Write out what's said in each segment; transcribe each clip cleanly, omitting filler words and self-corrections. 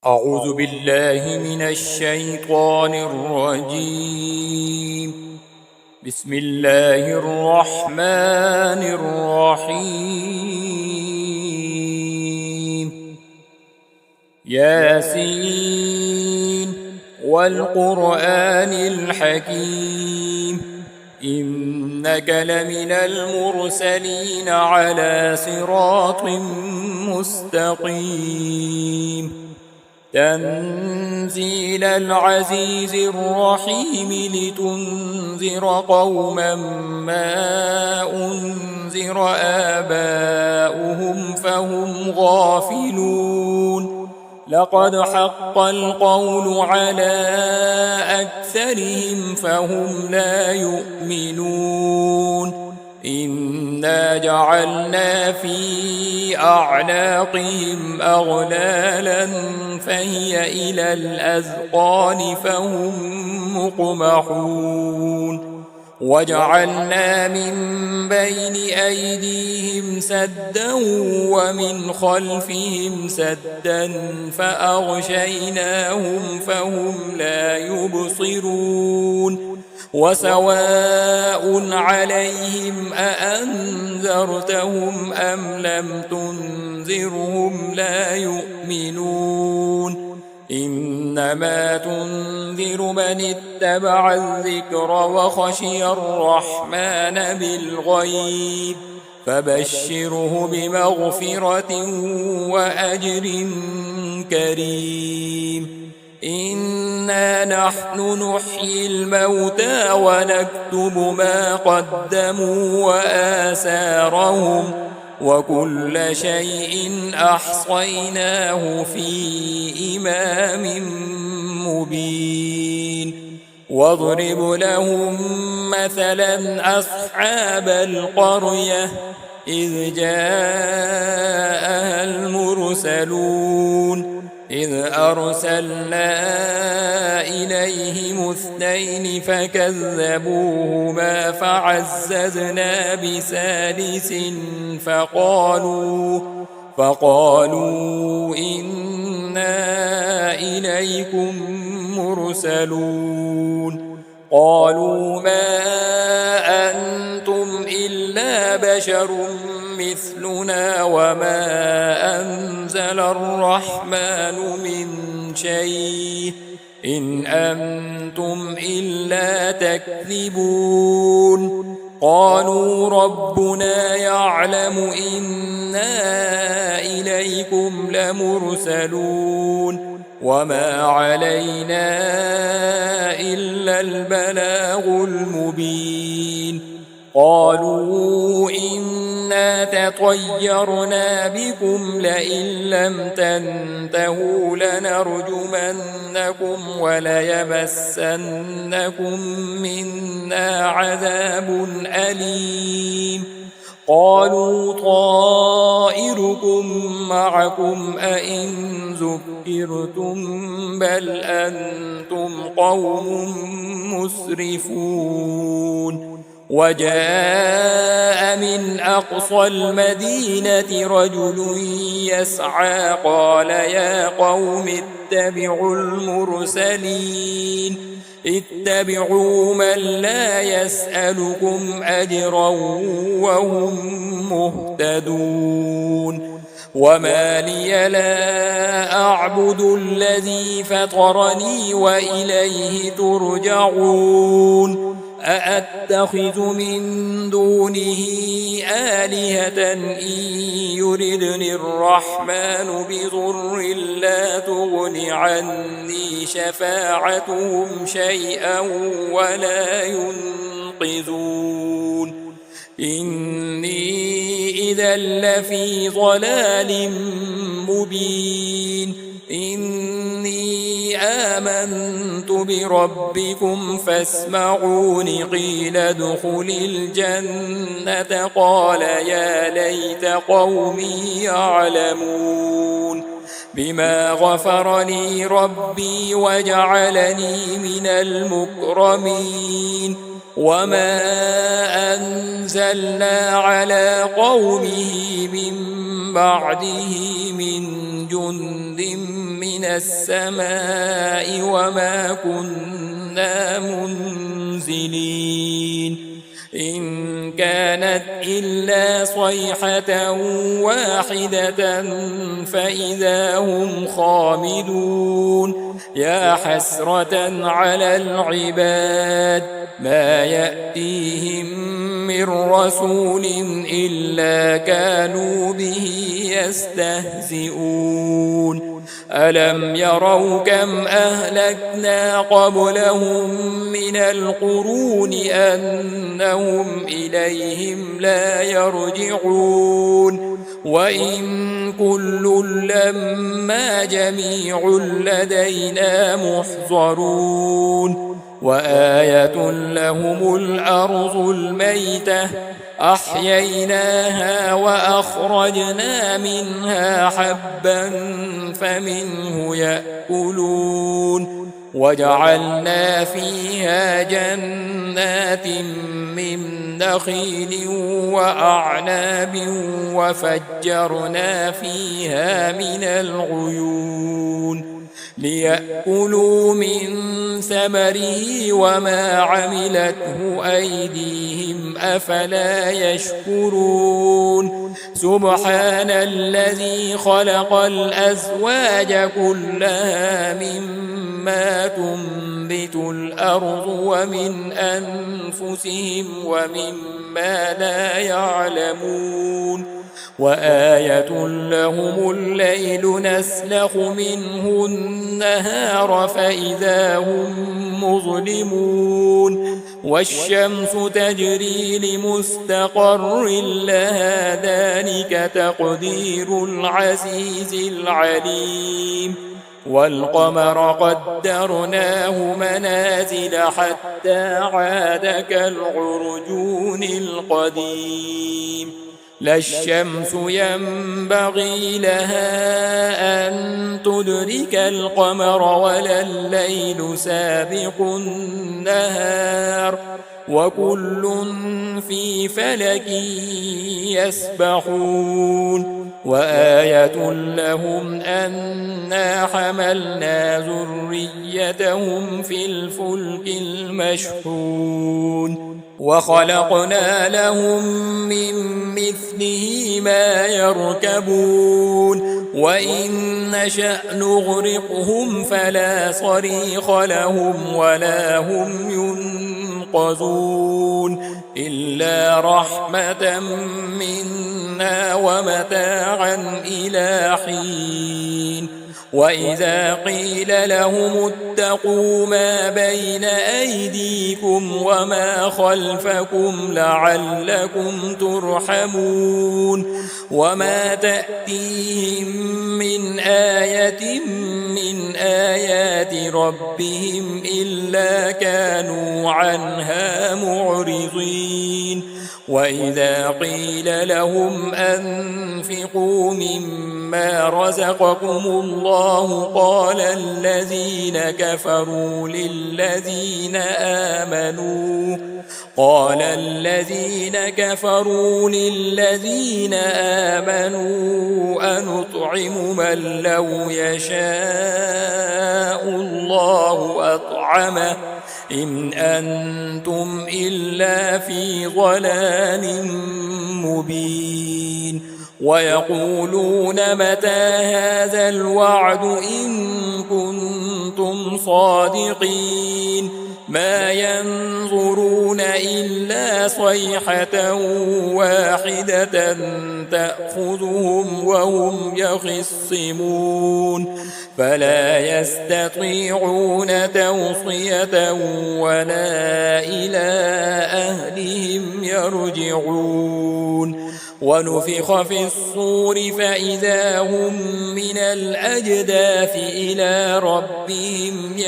أعوذ بالله من الشيطان الرجيم. بسم الله الرحمن الرحيم. ياسين والقرآن الحكيم إنك لمن المرسلين على صراط مستقيم تنزيل العزيز الرحيم لتنذر قوما ما أنذر آباؤهم فهم غافلون لقد حق القول على أكثرهم فهم لا يؤمنون إنا جعلنا في أعناقهم أغلالا فهي إلى الأذقان فهم مقمحون وجعلنا من بين أيديهم سدا ومن خلفهم سدا فأغشيناهم فهم لا يبصرون وسواء عليهم أأنذرتهم أم لم تنذرهم لا يؤمنون إنما تنذر من اتبع الذكر وخشي الرحمن بالغيب فبشره بمغفرة وأجر كريم إنا نحن نحيي الموتى ونكتب ما قدموا وآثارهم وكل شيء أحصيناه في إمام مبين واضرب لهم مثلا أصحاب القرية إذ جاءها المرسلون إذ أرسلنا إليهم 2 فكذبوهما فعززنا بثالث فقالوا إنا إليكم مرسلون قالوا ما أنتم إلا بشر مثلنا وما أنزل الرحمن من شيء إن أنتم إلا تكذبون قالوا ربنا يعلم إنا إليكم لمرسلون وما علينا إلا البلاغ المبين قالوا إنا تطيرنا بكم لئن لم تنتهوا لنرجمنكم وليمسنكم منا عذاب أليم قالوا طائركم معكم أئن ذكرتم بل أنتم قوم مسرفون وجاء من أقصى المدينة رجل يسعى قال يا قوم اتبعوا المرسلين اتبعوا من لا يسألكم أجرا وهم مهتدون وما لي لا أعبد الذي فطرني وإليه ترجعون أأتخذ من دونه آلهة إن يردني الرحمن بضر لا تغن عني شفاعتهم شيئا ولا ينقذون إني إذا لفي ضلال مبين إني آمنت بربكم فاسمعون قيل ادخل الجنة قال يا ليت قومي يعلمون بما غفر لي ربي وجعلني من المكرمين وما أنزلنا على قومه من بعده من جند من من السماء وما كنا منزلين إن كانت إلا صيحة واحدة فإذا هم خامدون يا حسرة على العباد ما يأتيهم من رسول إلا كانوا به يستهزئون ألم يروا كم أهلكنا قبلهم من القرون أنهم إليهم لا يرجعون وإن كل لما جميع لدينا محضرون وآية لهم الأرض الميتة أحييناها وأخرجنا منها حبا فمنه يأكلون وجعلنا فيها جنات من نخيل وأعناب وفجرنا فيها من العيون ليأكلوا من ثمره وما عملته أيديهم أفلا يشكرون سبحان الذي خلق الأزواج كلها مما تنبت الأرض ومن أنفسهم ومما لا يعلمون وآية لهم الليل نسلخ منه النهار فإذا هم مظلمون والشمس تجري لمستقر لها ذلك تقدير العزيز العليم والقمر قدرناه منازل حتى عاد كالعرجون القديم لا الشمس ينبغي لها أن تدرك القمر ولا الليل سابق النهار وكل في فلك يسبحون وآية لهم أنا حملنا ذريتهم في الفلك المشحون وخلقنا لهم من مثله ما يركبون وإن نشأ نغرقهم فلا صريخ لهم ولا هم ينقذون إلا رحمة منا ومتاعا إلى حين وإذا قيل لهم اتقوا ما بين أيديكم وما خلفكم لعلكم ترحمون وما تأتيهم من آية من آيات ربهم إلا كانوا عنها معرضين وإذا قيل لهم أنفقوا مما رزقكم الله قال الذين كفروا للذين آمنوا أنطعم من لو يشاء الله أطعمه إن أنتم إلا في ضلال مبين ويقولون متى هذا الوعد إن كنتم صادقين ما ينظرون إلا صيحة واحدة تأخذهم وهم يخصمون فلا يستطيعون توصية ولا إلى أهلهم يرجعون ونفخ في الصور فإذا هم من الأجداث إلى ربهم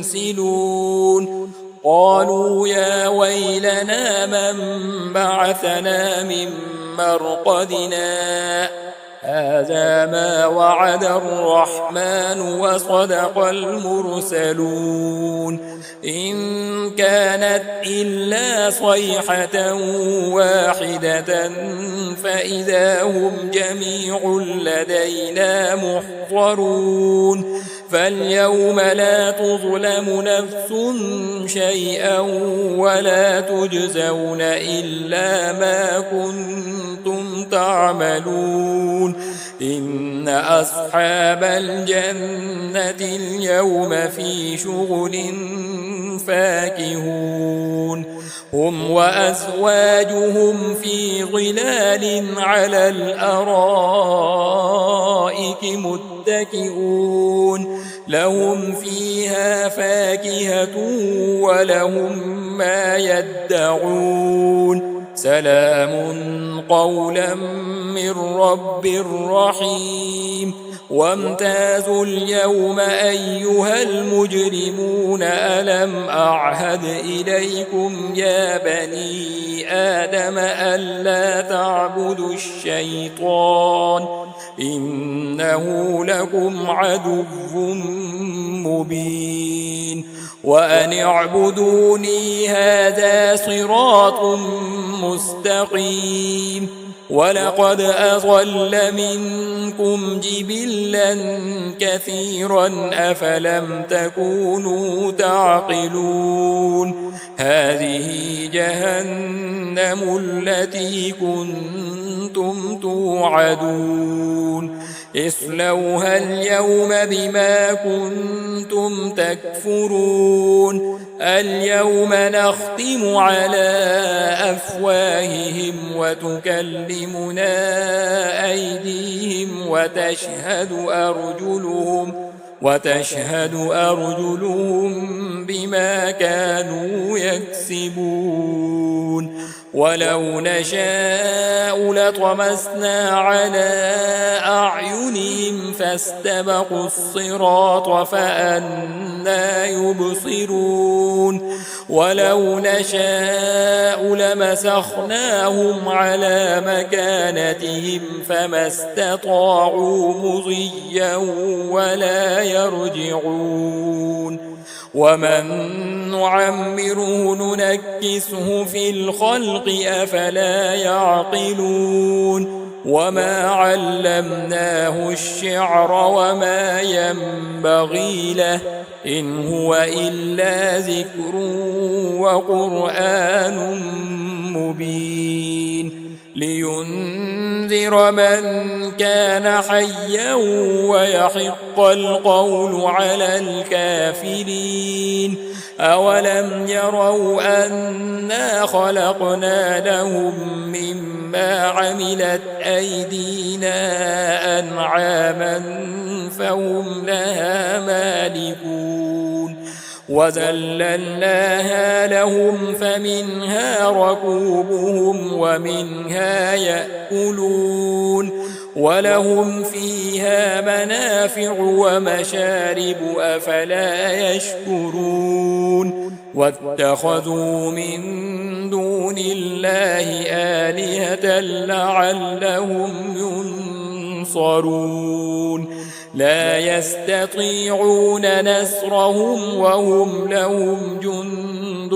ينسلون قالوا يا ويلنا من بعثنا من مرقدنا هذا ما وعد الرحمن وصدق المرسلون إن كانت إلا صيحة واحدة فإذا هم جميع لدينا محضرون فاليوم لا تظلم نفس شيئا ولا تجزون إلا ما كنتم تعملون إن أصحاب الجنة اليوم في شغل فاكهون هم وأزواجهم في ظلال على الأرائك متكئون لهم فيها فاكهة ولهم ما يدعون سلام قولا من رب رحيم وامتازوا اليوم أيها المجرمون ألم أعهد إليكم يا بني آدم ألا تعبدوا الشيطان إنه لكم عدو مبين وأن اعبدوني هذا صراط مستقيم ولقد أضل منكم جبلا كثيرا أفلم تكونوا تعقلون هذه جهنم التي كنتم توعدون اصلوها اليوم بما كنتم تكفرون اليوم نختم على أفواههم وتكلمنا أيديهم وتشهد أرجلهم بما كانوا يكسبون ولو نشاء لطمسنا على أعينهم فاستبقوا الصراط فأنى يبصرون ولو نشاء لمسخناهم على مكانتهم فما استطاعوا مضيا ولا يرجعون ومن نعمره ننكسه في الخلق أفلا يعقلون وما علمناه الشعر وما ينبغي له إن هو إلا ذكر وقرآن مبين لينذر من كان حيا ويحق القول على الكافرين أولم يروا أنا خلقنا لهم مما عملت أيدينا أنعاما فهم لها مالكون وذللناها لهم فمنها ركوبهم ومنها يأكلون ولهم فيها منافع ومشارب أفلا يشكرون واتخذوا من دون الله آلهة لعلهم ينصرون لا يستطيعون نصرهم وهم لهم جند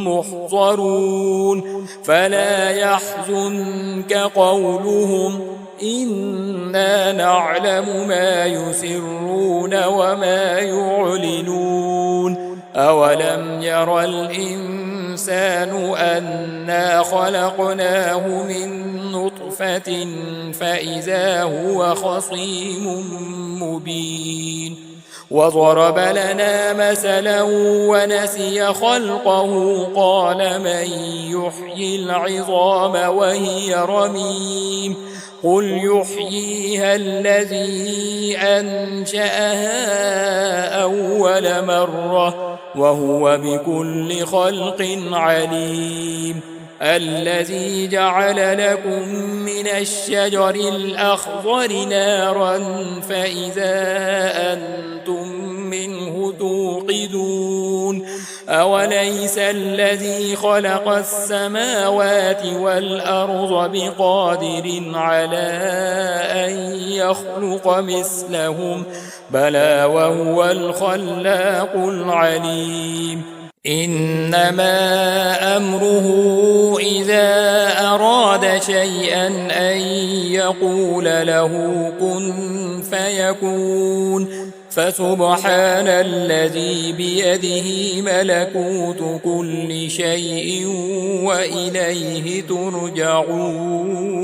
محضرون فلا يحزنك قولهم إنا نعلم ما يسرون وما يعلنون أولم ير الإنسان أنا خلقناه من نطفة فإذا هو خصيم مبين وضرب لنا مثلا ونسي خلقه قال من يحيي العظام وهي رميم قل يحييها الذي أنشأها أول مرة وهو بكل خلق عليم الذي جعل لكم من الشجر الأخضر نارا فإذا أنتم منه توقدون أوليس الذي خلق السماوات والأرض بقادر على أن يخلق مثلهم بلى وهو الخلاق العليم إنما أمره إذا أراد شيئا أن يقول له كن فيكون فسبحان الذي بيده ملكوت كل شيء وإليه ترجعون